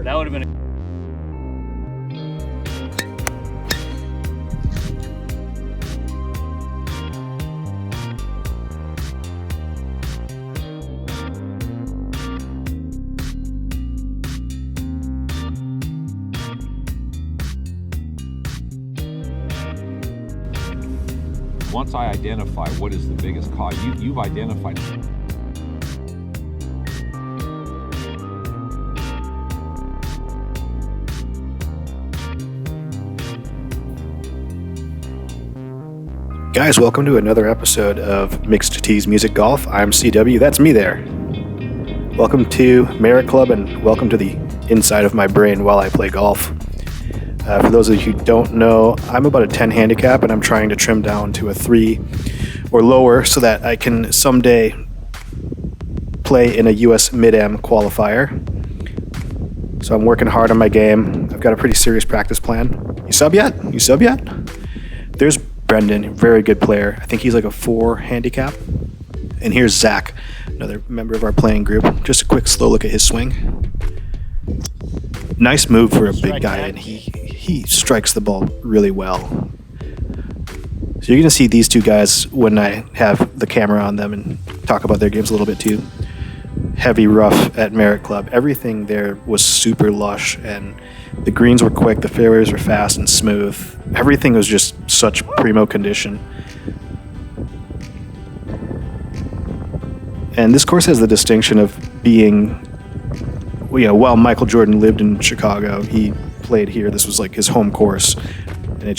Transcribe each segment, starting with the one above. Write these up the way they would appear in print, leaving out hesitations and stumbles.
That would have been. Once I identify what is the biggest cause, you've identified it. Guys, welcome to another episode of Mixed Tees Music Golf. I'm CW, that's me there. Welcome to Merit Club and welcome to the inside of my brain while I play golf. For those of you who don't know, I'm about a 10 handicap and I'm trying to trim down to a 3 or lower so that I can someday play in a US Mid-Am qualifier. So I'm working hard on my game. I've got a pretty serious practice plan. You sub yet? There's Brendan, very good player. I think he's like a 4 handicap. And here's Zach, another member of our playing group. Just a quick slow look at his swing. Nice move for a big guy, and he strikes the ball really well. So you're going to see these two guys when I have the camera on them and talk about their games a little bit too. Heavy rough at Merit Club. Everything there was super lush, and the greens were quick, the fairways were fast and smooth. Everything was just such primo condition. And this course has the distinction of being, while Michael Jordan lived in Chicago, he played here. This was like his home course. And I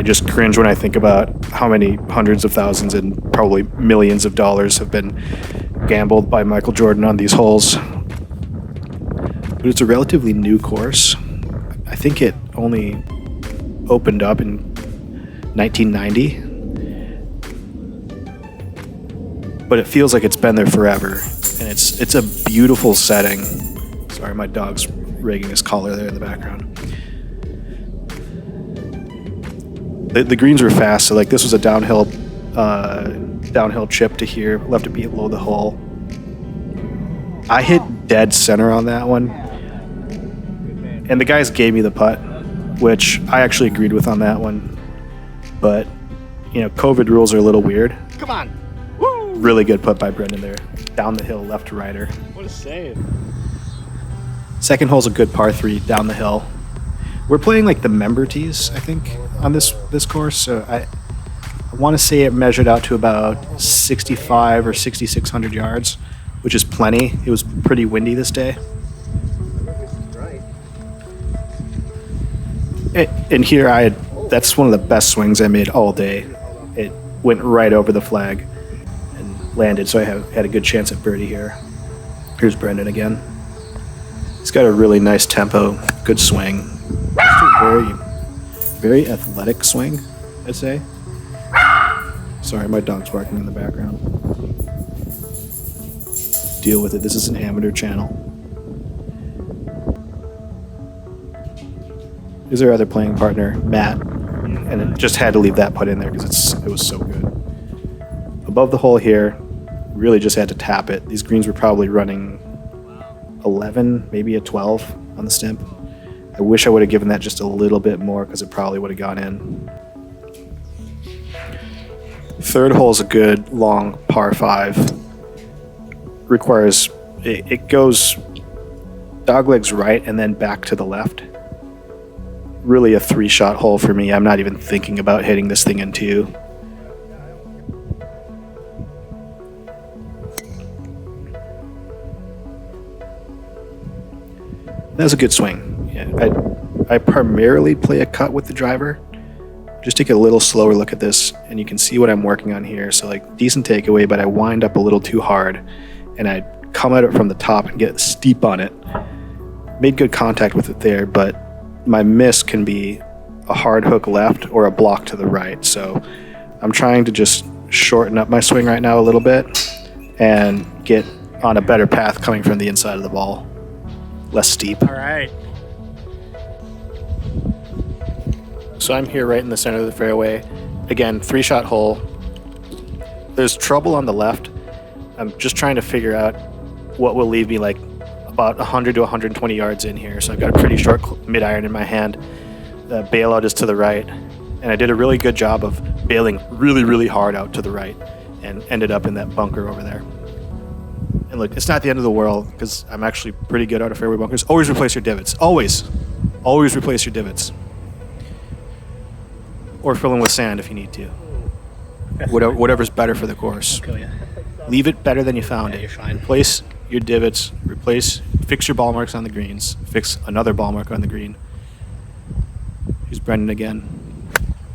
just cringe when I think about how many hundreds of thousands and probably millions of dollars have been gambled by Michael Jordan on these holes. But it's a relatively new course. I think it only opened up in 1990. But it feels like it's been there forever. And it's a beautiful setting. Sorry, my dog's ragging his collar there in the background. The greens were fast, so like this was a downhill chip to here, left it below the hole. I hit dead center on that one, and the guys gave me the putt, which I actually agreed with on that one. But COVID rules are a little weird. Come on, woo! Really good putt by Brendan there, down the hill, left to righter. What a save! Second hole's a good par 3 down the hill. We're playing like the member tees, I think, on this course. So I want to say it measured out to about 65 or 6,600 yards, which is plenty. It was pretty windy this day. And here that's one of the best swings I made all day. It went right over the flag and landed, so I had a good chance at birdie here. Here's Brendan again. He's got a really nice tempo, good swing. Just a very, very athletic swing, I'd say. Sorry, my dog's barking in the background. Deal with it. This is an amateur channel. Here's our other playing partner, Matt, and it just had to leave that putt in there because it was so good. Above the hole here, really just had to tap it. These greens were probably running 11, maybe a 12 on the stimp. I wish I would have given that just a little bit more because it probably would have gone in. Third hole is a good long par 5. It goes doglegs right and then back to the left. Really a 3-shot hole for me. I'm not even thinking about hitting this thing in 2. That was a good swing. Yeah, I primarily play a cut with the driver. Just take a little slower look at this, and you can see what I'm working on here. So like decent takeaway, but I wind up a little too hard, and I come at it from the top and get steep on it. Made good contact with it there, but my miss can be a hard hook left or a block to the right. So I'm trying to just shorten up my swing right now a little bit and get on a better path coming from the inside of the ball. Less steep. All right. So I'm here right in the center of the fairway. Again, 3-shot hole. There's trouble on the left. I'm just trying to figure out what will leave me like about 100 to 120 yards in here, so I've got a pretty short mid-iron in my hand. The bailout is to the right, and I did a really good job of bailing really, really hard out to the right and ended up in that bunker over there. And look, it's not the end of the world because I'm actually pretty good out of fairway bunkers. Always replace your divots. Always. Always replace your divots. Or fill in with sand if you need to. Whatever's better for the course. Leave it better than you found it. Replace your divots. Fix your ball marks on the greens. Fix another ball mark on the green. Here's Brendan again.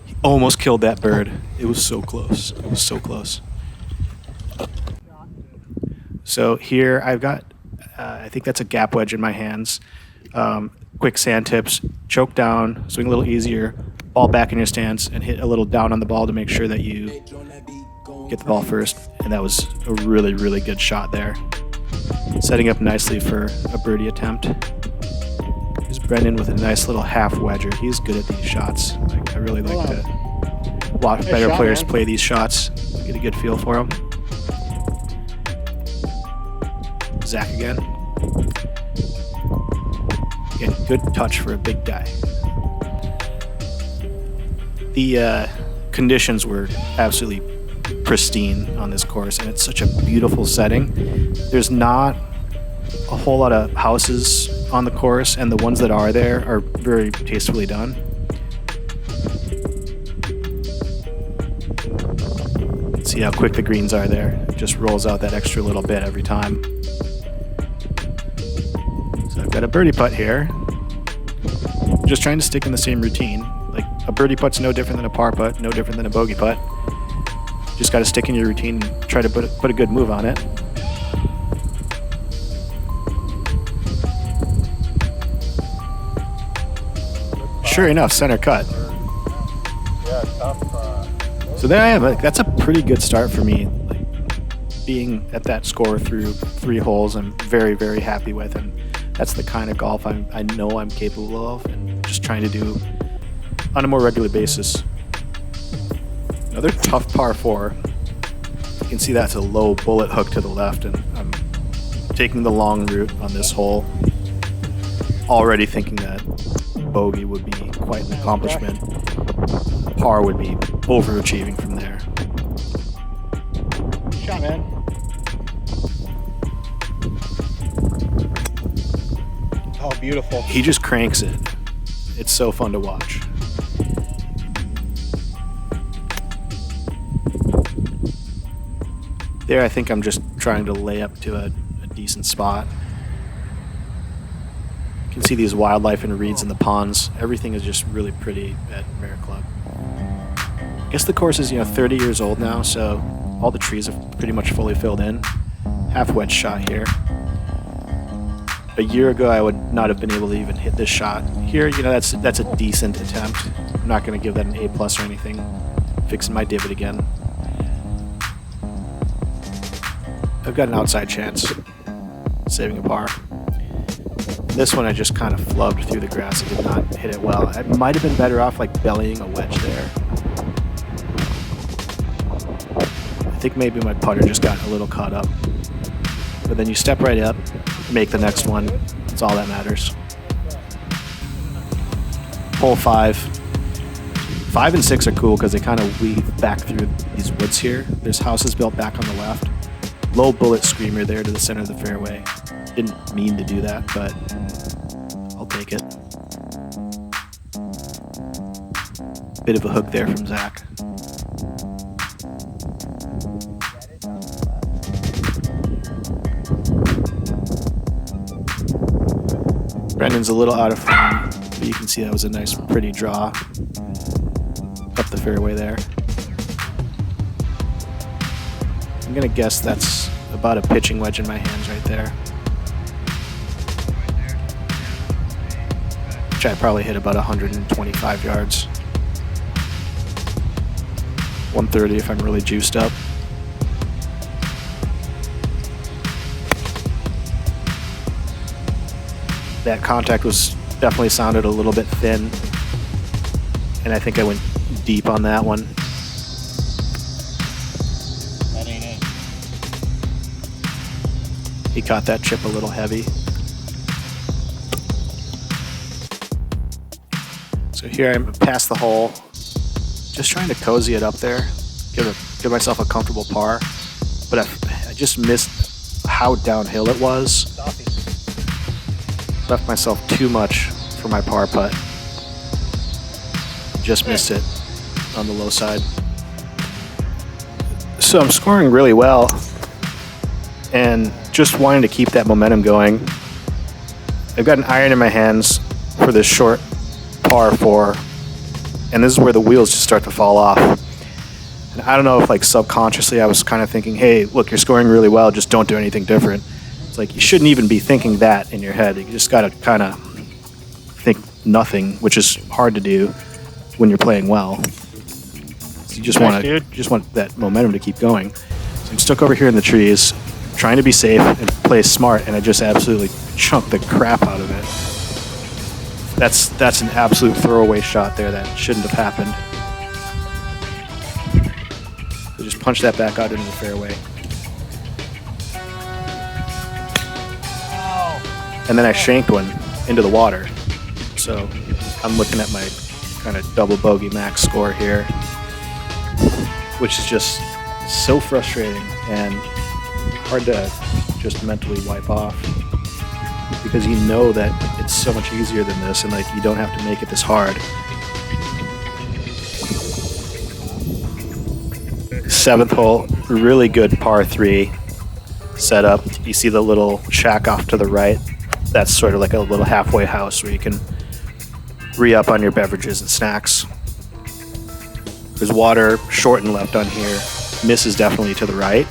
He almost killed that bird. It was so close. It was so close. So here I've got, I think that's a gap wedge in my hands. Quick sand tips, choke down, swing a little easier, ball back in your stance, and hit a little down on the ball to make sure that you get the ball first. And that was a really, really good shot there. Setting up nicely for a birdie attempt. Here's Brendan with a nice little half wedger. He's good at these shots. I really like to watch better players play these shots, get a good feel for them. Zach again. Again, good touch for a big guy. The conditions were absolutely pristine on this course, and it's such a beautiful setting. There's not a whole lot of houses on the course, and the ones that are there are very tastefully done. See how quick the greens are there. It just rolls out that extra little bit every time. So I've got a birdie putt here. Just trying to stick in the same routine. Like a birdie putt's no different than a par putt, no different than a bogey putt. Just got to stick in your routine and try to put a good move on it. Sure enough, center cut. So there I am. Like, that's a pretty good start for me. Like, being at that score through 3 holes, I'm very, very happy with, and that's the kind of golf I know I'm capable of, and just trying to do on a more regular basis. Another tough par 4. You can see that's a low bullet hook to the left, and I'm taking the long route on this hole. Already thinking that bogey would be quite an accomplishment. Par would be overachieving from there. Shot, man. Oh, beautiful. He just cranks it. It's so fun to watch. There, I think I'm just trying to lay up to a decent spot. You can see these wildlife and reeds in the ponds. Everything is just really pretty at Mare Club. I guess the course is 30 years old now, so all the trees are pretty much fully filled in. Half wedge shot here. A year ago, I would not have been able to even hit this shot. Here, that's a decent attempt. I'm not going to give that an A+ or anything. Fixing my divot again. I've got an outside chance, saving a par. This one I just kind of flubbed through the grass. I did not hit it well. I might have been better off bellying a wedge there. I think maybe my putter just got a little caught up. But then you step right up, make the next one. That's all that matters. Hole 5. 5 and 6 are cool because they kind of weave back through these woods here. There's houses built back on the left. Low bullet screamer there to the center of the fairway. Didn't mean to do that, but I'll take it. Bit of a hook there from Zach. Brendan's a little out of frame, but you can see that was a nice, pretty draw up the fairway there. I'm gonna guess that's about a pitching wedge in my hands right there. Which I probably hit about 125 yards. 130 if I'm really juiced up. That contact was definitely sounded a little bit thin, and I think I went deep on that one. That ain't it. He caught that chip a little heavy. So here I'm past the hole, just trying to cozy it up there, give myself a comfortable par, but I just missed how downhill it was. Left myself too much for my par putt. Just missed it on the low side. So I'm scoring really well and just wanting to keep that momentum going. I've got an iron in my hands for this short par 4, and this is where the wheels just start to fall off. And I don't know if like subconsciously I was kind of thinking, hey, look, you're scoring really well, just don't do anything different. It's like you shouldn't even be thinking that in your head. You just got to kind of think nothing, which is hard to do when you're playing well. So you just want that momentum to keep going. So I'm stuck over here in the trees, trying to be safe and play smart, and I just absolutely chunked the crap out of it. That's an absolute throwaway shot there that shouldn't have happened. So just punch that back out into the fairway. And then I shanked one into the water. So I'm looking at my kind of double bogey max score here, which is just so frustrating and hard to just mentally wipe off, because you know that it's so much easier than this, and like you don't have to make it this hard. 7th hole, really good par 3 setup. You see the little shack off to the right? That's sort of like a little halfway house where you can re-up on your beverages and snacks. There's water short and left on here. Miss is definitely to the right.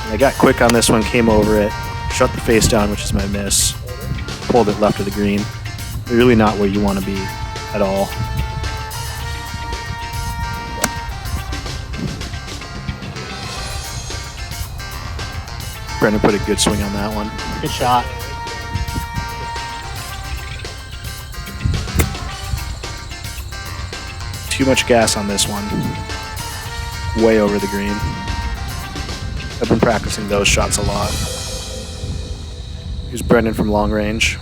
And I got quick on this one, came over it, shut the face down, which is my miss, pulled it left of the green. Really not where you want to be at all. Brendan put a good swing on that one. Good shot. Too much gas on this one. Way over the green. I've been practicing those shots a lot. Here's Brendan from long range.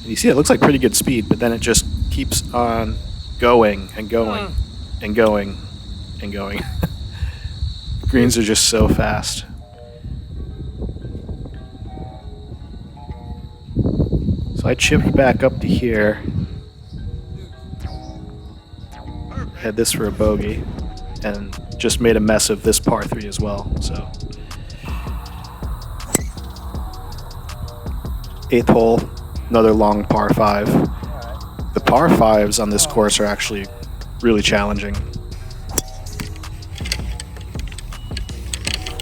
And you see it looks like pretty good speed, but then it just keeps on going and going and going and going. Greens are just so fast. So I chipped back up to here. Had this for a bogey and just made a mess of this par 3 as well. So 8th hole, another long par 5. The par 5s on this course are actually really challenging.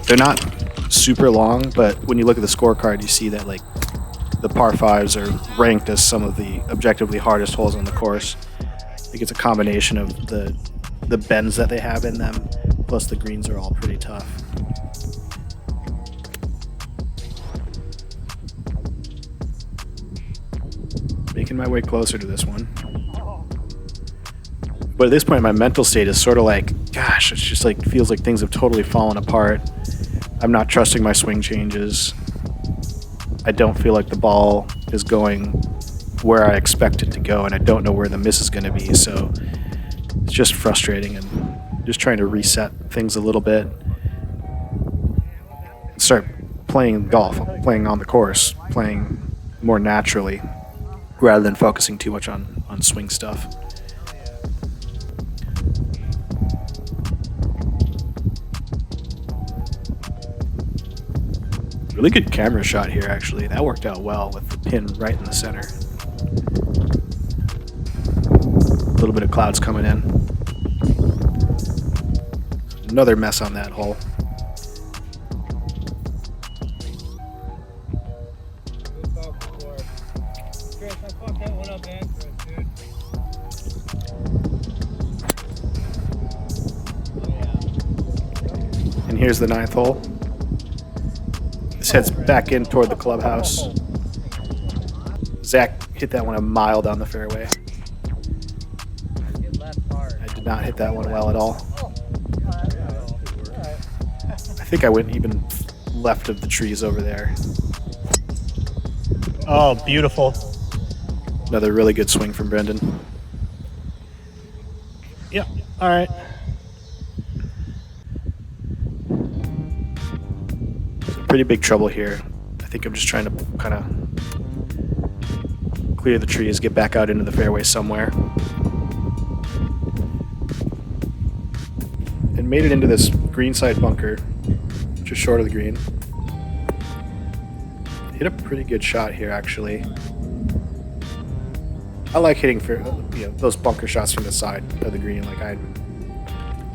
They're not super long, but when you look at the scorecard, you see that like the par 5s are ranked as some of the objectively hardest holes on the course. I think it's a combination of the bends that they have in them, plus the greens are all pretty tough. Making my way closer to this one. But at this point, my mental state is sort of like, gosh, it's just like, feels like things have totally fallen apart. I'm not trusting my swing changes. I don't feel like the ball is going where I expect it to go, and I don't know where the miss is going to be, so it's just frustrating, and just trying to reset things a little bit. Start playing golf, playing on the course, playing more naturally, rather than focusing too much on swing stuff. Really good camera shot here, actually. That worked out well with the pin right in the center. A little bit of clouds coming in. Another mess on that hole. And here's the 9th hole. This heads back in toward the clubhouse. Zach hit that one a mile down the fairway. I did not hit that one well at all. I think I went even left of the trees over there. Oh, beautiful. Another really good swing from Brendan. Yep. All right. Pretty big trouble here. I think I'm just trying to kind of clear the trees, get back out into the fairway somewhere. And made it into this greenside bunker, just short of the green. Hit a pretty good shot here, actually. I like hitting for those bunker shots from the side of the green. Like, I'm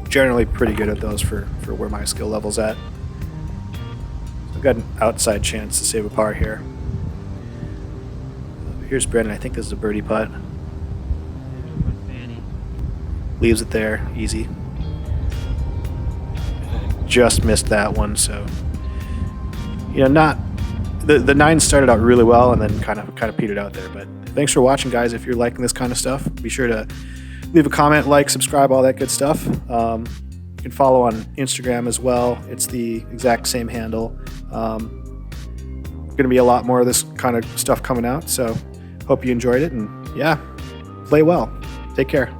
generally pretty good at those for where my skill level's at. I've got an outside chance to save a par here. Here's Brendan. I think this is a birdie putt. Leaves it there, easy. Just missed that one, so not the 9 started out really well and then kind of petered out there. But thanks for watching, guys. If you're liking this kind of stuff, be sure to leave a comment, like, subscribe, all that good stuff. You can follow on Instagram as well. It's the exact same handle. Going to be a lot more of this kind of stuff coming out, so hope you enjoyed it, and yeah, play well. Take care.